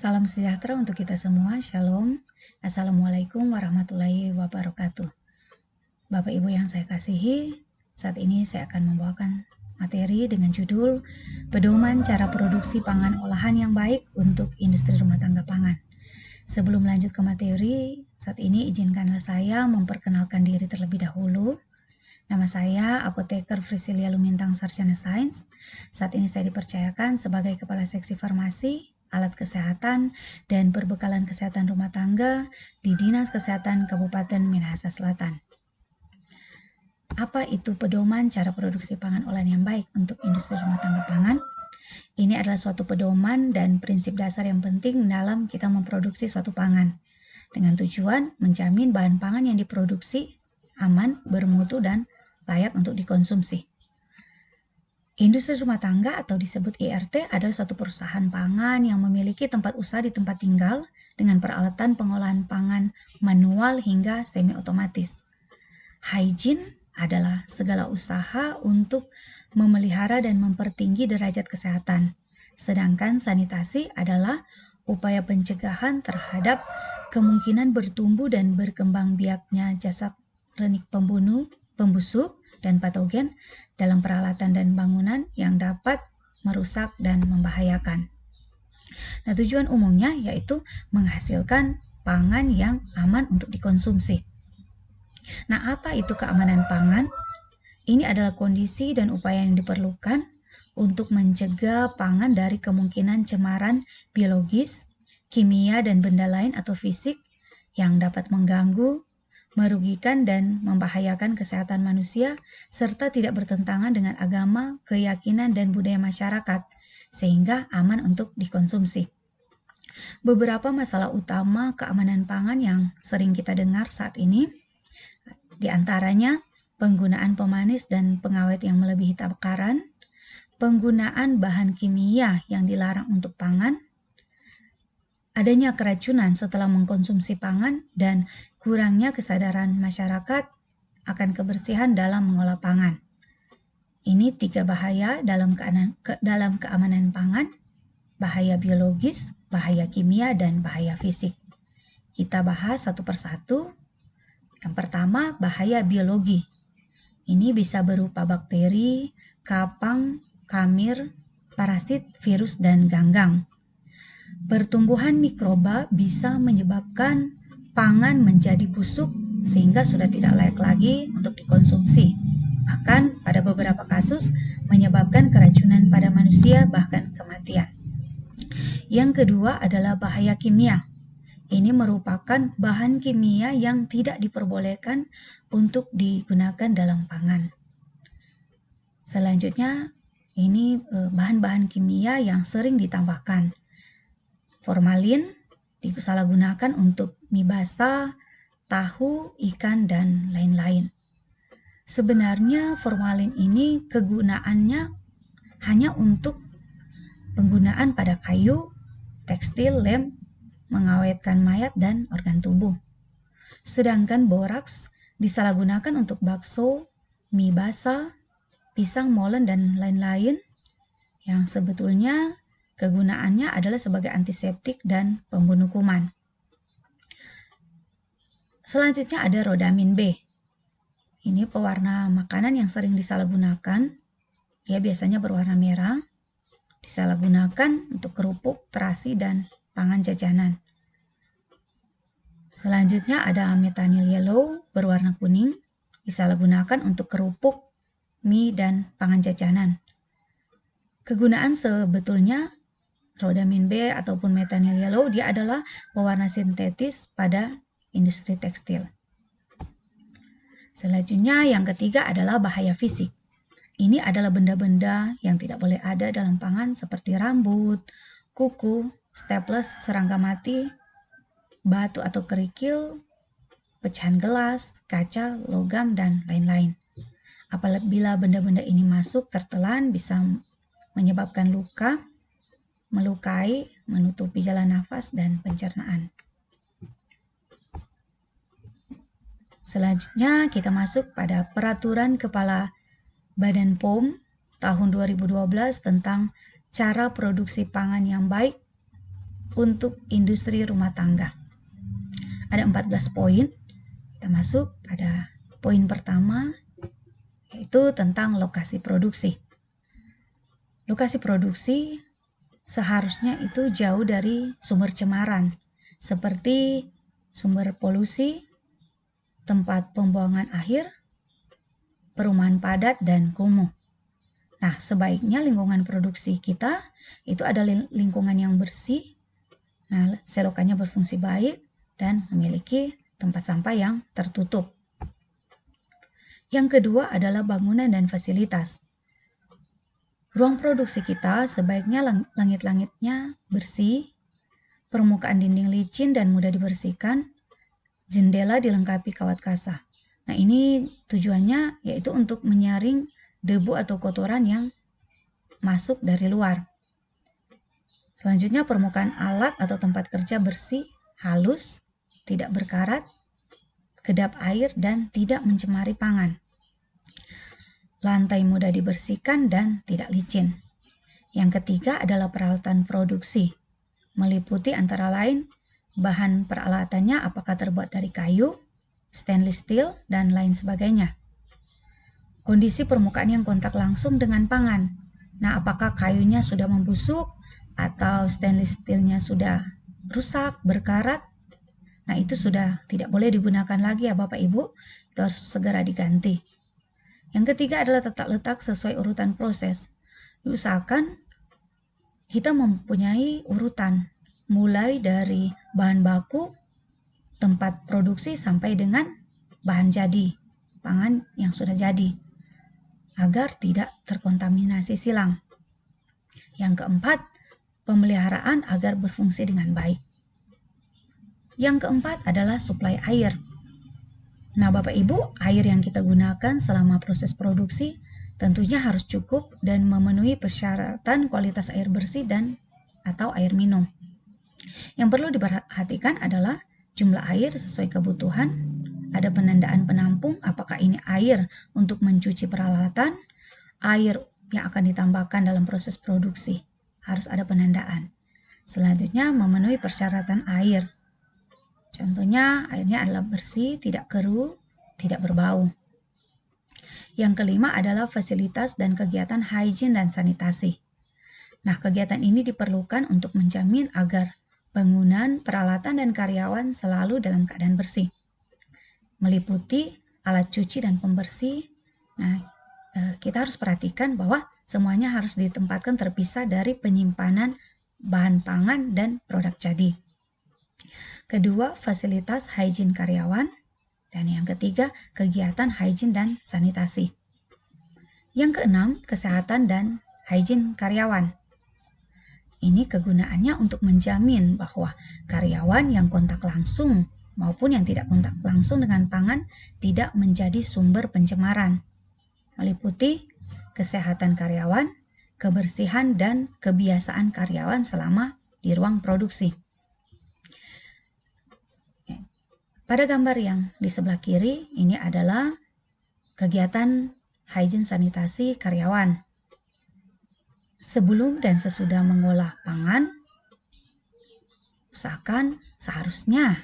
Salam sejahtera untuk kita semua, Shalom. Assalamualaikum warahmatullahi wabarakatuh. Bapak Ibu yang saya kasihi, saat ini saya akan membawakan materi dengan judul Pedoman Cara Produksi Pangan Olahan yang Baik untuk Industri Rumah Tangga Pangan. Sebelum lanjut ke materi, saat ini izinkanlah saya memperkenalkan diri terlebih dahulu. Nama saya Apoteker Frisilia Lumintang Sarjana Sains. Saat ini saya dipercayakan sebagai Kepala Seksi Farmasi, Alat Kesehatan, dan Perbekalan Kesehatan Rumah Tangga di Dinas Kesehatan Kabupaten Minahasa Selatan. Apa itu pedoman cara produksi pangan olahan yang baik untuk industri rumah tangga pangan? Ini adalah suatu pedoman dan prinsip dasar yang penting dalam kita memproduksi suatu pangan, dengan tujuan menjamin bahan pangan yang diproduksi aman, bermutu, dan layak untuk dikonsumsi. Industri rumah tangga atau disebut IRT adalah suatu perusahaan pangan yang memiliki tempat usaha di tempat tinggal dengan peralatan pengolahan pangan manual hingga semi-otomatis. Hygiene adalah segala usaha untuk memelihara dan mempertinggi derajat kesehatan, sedangkan sanitasi adalah upaya pencegahan terhadap kemungkinan bertumbuh dan berkembang biaknya jasad renik pembunuh, pembusuk, dan patogen dalam peralatan dan bangunan yang dapat merusak dan membahayakan. Nah, tujuan umumnya yaitu menghasilkan pangan yang aman untuk dikonsumsi. Nah, apa itu keamanan pangan? Ini adalah kondisi dan upaya yang diperlukan untuk mencegah pangan dari kemungkinan cemaran biologis, kimia, dan benda lain atau fisik yang dapat mengganggu, merugikan, dan membahayakan kesehatan manusia, serta tidak bertentangan dengan agama, keyakinan, dan budaya masyarakat, sehingga aman untuk dikonsumsi. Beberapa masalah utama keamanan pangan yang sering kita dengar saat ini, di antaranya penggunaan pemanis dan pengawet yang melebihi takaran, penggunaan bahan kimia yang dilarang untuk pangan, adanya keracunan setelah mengkonsumsi pangan, dan kurangnya kesadaran masyarakat akan kebersihan dalam mengolah pangan. Ini 3 bahaya dalam keamanan pangan: bahaya biologis, bahaya kimia, dan bahaya fisik. Kita bahas satu persatu. Yang pertama, bahaya biologi. Ini bisa berupa bakteri, kapang, kamir, parasit, virus, dan ganggang. Pertumbuhan mikroba bisa menyebabkan pangan menjadi busuk sehingga sudah tidak layak lagi untuk dikonsumsi. Bahkan pada beberapa kasus menyebabkan keracunan pada manusia, bahkan kematian. Yang kedua adalah bahaya kimia. Ini merupakan bahan kimia yang tidak diperbolehkan untuk digunakan dalam pangan. Selanjutnya, ini bahan-bahan kimia yang sering ditambahkan. Formalin disalahgunakan untuk mie basah, tahu, ikan, dan lain-lain. Sebenarnya formalin ini kegunaannya hanya untuk penggunaan pada kayu, tekstil, lem, mengawetkan mayat, dan organ tubuh. Sedangkan boraks disalahgunakan untuk bakso, mie basah, pisang, molen, dan lain-lain yang sebetulnya kegunaannya adalah sebagai antiseptik dan pembunuh kuman. Selanjutnya ada rodamin B. Ini pewarna makanan yang sering disalahgunakan. Ya, biasanya berwarna merah. Disalahgunakan untuk kerupuk, terasi, dan pangan jajanan. Selanjutnya ada methyl yellow berwarna kuning, disalahgunakan untuk kerupuk, mie, dan pangan jajanan. Kegunaan sebetulnya rodamin B ataupun methyl yellow dia adalah pewarna sintetis pada industri tekstil. Selanjutnya yang ketiga adalah bahaya fisik. Ini adalah benda-benda yang tidak boleh ada dalam pangan seperti rambut, kuku, staples, serangga mati, batu atau kerikil, pecahan gelas, kaca, logam, dan lain-lain. Apabila benda-benda ini masuk tertelan bisa menyebabkan luka, melukai, menutupi jalan nafas, dan pencernaan. Selanjutnya kita masuk pada Peraturan Kepala Badan POM tahun 2012 tentang cara produksi pangan yang baik untuk industri rumah tangga. Ada 14 poin. Kita masuk pada poin pertama, yaitu tentang lokasi produksi. Lokasi produksi seharusnya itu jauh dari sumber cemaran, seperti sumber polusi, tempat pembuangan akhir, perumahan padat, dan kumuh. Nah, sebaiknya lingkungan produksi kita itu adalah lingkungan yang bersih, nah, selokannya berfungsi baik, dan memiliki tempat sampah yang tertutup. Yang kedua adalah bangunan dan fasilitas. Ruang produksi kita sebaiknya langit-langitnya bersih, permukaan dinding licin dan mudah dibersihkan, jendela dilengkapi kawat kasa. Nah, ini tujuannya yaitu untuk menyaring debu atau kotoran yang masuk dari luar. Selanjutnya, permukaan alat atau tempat kerja bersih, halus, tidak berkarat, kedap air, dan tidak mencemari pangan. Lantai mudah dibersihkan dan tidak licin. Yang ketiga adalah peralatan produksi, meliputi antara lain bahan peralatannya apakah terbuat dari kayu, stainless steel, dan lain sebagainya. Kondisi permukaan yang kontak langsung dengan pangan. Nah, apakah kayunya sudah membusuk atau stainless steelnya sudah rusak, berkarat? Nah, itu sudah tidak boleh digunakan lagi ya Bapak Ibu, itu harus segera diganti. Yang ketiga adalah tata letak sesuai urutan proses. Usahakan kita mempunyai urutan, mulai dari bahan baku, tempat produksi, sampai dengan bahan jadi, pangan yang sudah jadi, agar tidak terkontaminasi silang. Yang keempat, pemeliharaan agar berfungsi dengan baik. Yang keempat adalah suplai air. Nah, Bapak Ibu, air yang kita gunakan selama proses produksi tentunya harus cukup dan memenuhi persyaratan kualitas air bersih dan atau air minum. Yang perlu diperhatikan adalah jumlah air sesuai kebutuhan, ada penandaan penampung apakah ini air untuk mencuci peralatan, air yang akan ditambahkan dalam proses produksi, harus ada penandaan. Selanjutnya, memenuhi persyaratan air. Contohnya, airnya adalah bersih, tidak keruh, tidak berbau. Yang kelima adalah fasilitas dan kegiatan hygiene dan sanitasi. Nah, kegiatan ini diperlukan untuk menjamin agar bangunan, peralatan, dan karyawan selalu dalam keadaan bersih. Meliputi alat cuci dan pembersih. Nah, kita harus perhatikan bahwa semuanya harus ditempatkan terpisah dari penyimpanan bahan pangan dan produk jadi. Kedua, fasilitas hygiene karyawan. Dan yang ketiga, kegiatan hygiene dan sanitasi. Yang keenam, kesehatan dan hygiene karyawan. Ini kegunaannya untuk menjamin bahwa karyawan yang kontak langsung maupun yang tidak kontak langsung dengan pangan tidak menjadi sumber pencemaran. Meliputi kesehatan karyawan, kebersihan, dan kebiasaan karyawan selama di ruang produksi. Pada gambar yang di sebelah kiri, ini adalah kegiatan hygiene sanitasi karyawan. Sebelum dan sesudah mengolah pangan, usahakan seharusnya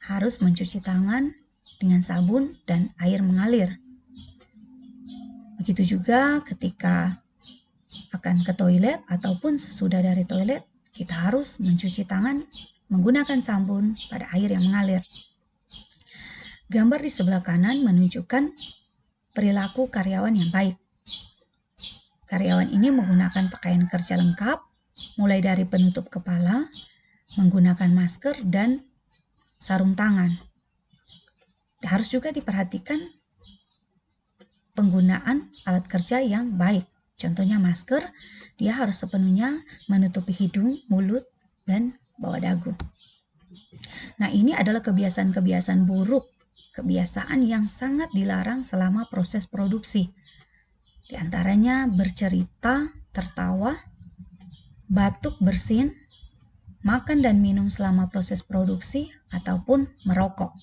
harus mencuci tangan dengan sabun dan air mengalir. Begitu juga ketika akan ke toilet ataupun sesudah dari toilet, kita harus mencuci tangan menggunakan sabun pada air yang mengalir. Gambar di sebelah kanan menunjukkan perilaku karyawan yang baik. Karyawan ini menggunakan pakaian kerja lengkap, mulai dari penutup kepala, menggunakan masker, dan sarung tangan. Harus juga diperhatikan penggunaan alat kerja yang baik. Contohnya masker, dia harus sepenuhnya menutupi hidung, mulut, dan bawah dagu. Nah, ini adalah kebiasaan-kebiasaan buruk, kebiasaan yang sangat dilarang selama proses produksi. Di antaranya bercerita, tertawa, batuk bersin, makan dan minum selama proses produksi, ataupun merokok.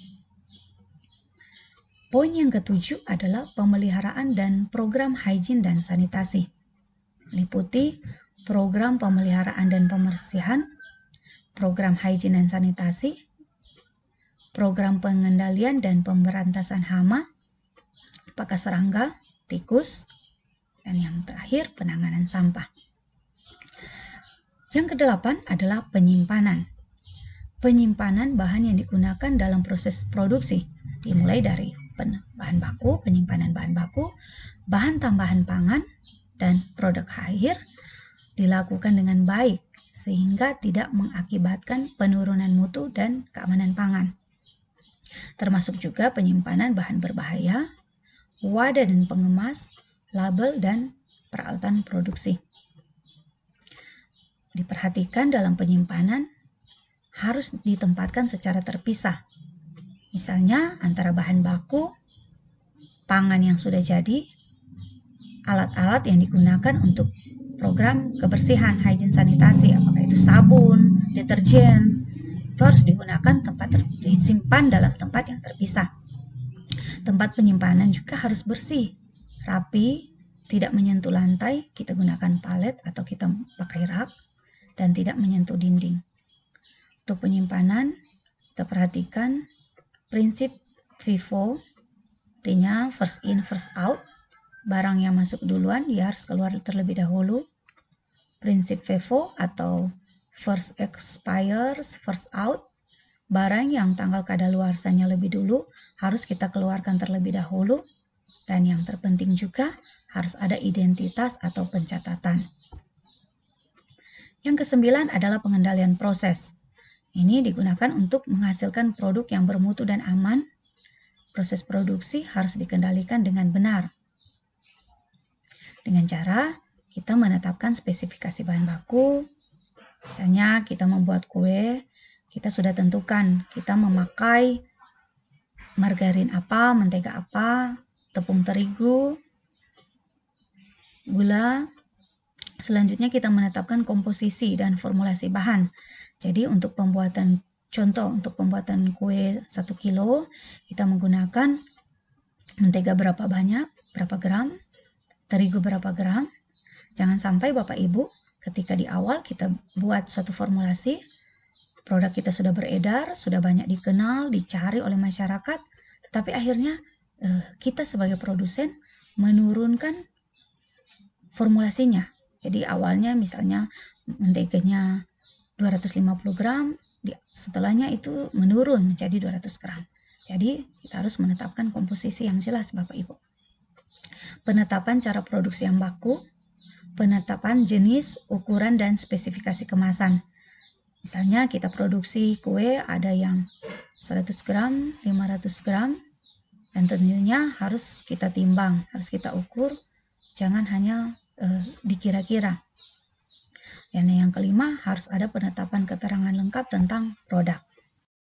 Poin yang ketujuh adalah pemeliharaan dan program hygiene dan sanitasi. Meliputi program pemeliharaan dan pembersihan, program hygiene dan sanitasi, program pengendalian dan pemberantasan hama, apakah serangga, tikus, dan yang terakhir penanganan sampah. Yang kedelapan adalah penyimpanan. Penyimpanan bahan yang digunakan dalam proses produksi, dimulai dari bahan baku, penyimpanan bahan baku, bahan tambahan pangan, dan produk akhir dilakukan dengan baik sehingga tidak mengakibatkan penurunan mutu dan keamanan pangan. Termasuk juga penyimpanan bahan berbahaya, wadah dan pengemas, label, dan peralatan produksi. Diperhatikan dalam penyimpanan harus ditempatkan secara terpisah. Misalnya antara bahan baku, pangan yang sudah jadi, alat-alat yang digunakan untuk program kebersihan, hygiene sanitasi, apakah itu sabun, deterjen, itu harus digunakan disimpan dalam tempat yang terpisah. Tempat penyimpanan juga harus bersih, rapi, tidak menyentuh lantai, kita gunakan palet atau kita pakai rak, dan tidak menyentuh dinding. Untuk penyimpanan, kita perhatikan prinsip FIFO, artinya first in, first out. Barang yang masuk duluan, dia harus keluar terlebih dahulu. Prinsip FIFO atau first expires, first out. Barang yang tanggal kadaluarsanya lebih dulu, harus kita keluarkan terlebih dahulu. Dan yang terpenting juga, harus ada identitas atau pencatatan. Yang kesembilan adalah pengendalian proses. Ini digunakan untuk menghasilkan produk yang bermutu dan aman. Proses produksi harus dikendalikan dengan benar. Dengan cara kita menetapkan spesifikasi bahan baku. Misalnya kita membuat kue, kita sudah tentukan kita memakai margarin apa, mentega apa, tepung terigu, gula. Selanjutnya kita menetapkan komposisi dan formulasi bahan. Jadi untuk pembuatan kue 1 kilo, kita menggunakan mentega berapa banyak, berapa gram, terigu berapa gram. Jangan sampai Bapak Ibu ketika di awal kita buat suatu formulasi, produk kita sudah beredar, sudah banyak dikenal, dicari oleh masyarakat, tetapi akhirnya kita sebagai produsen menurunkan formulasinya. Jadi awalnya misalnya menteganya 250 gram, setelahnya itu menurun menjadi 200 gram. Jadi kita harus menetapkan komposisi yang jelas Bapak Ibu. Penetapan cara produksi yang baku, penetapan jenis, ukuran, dan spesifikasi kemasan. Misalnya kita produksi kue ada yang 100 gram, 500 gram, dan tentunya harus kita timbang, harus kita ukur, jangan hanya dikira-kira. Dan yang kelima, harus ada penetapan keterangan lengkap tentang produk.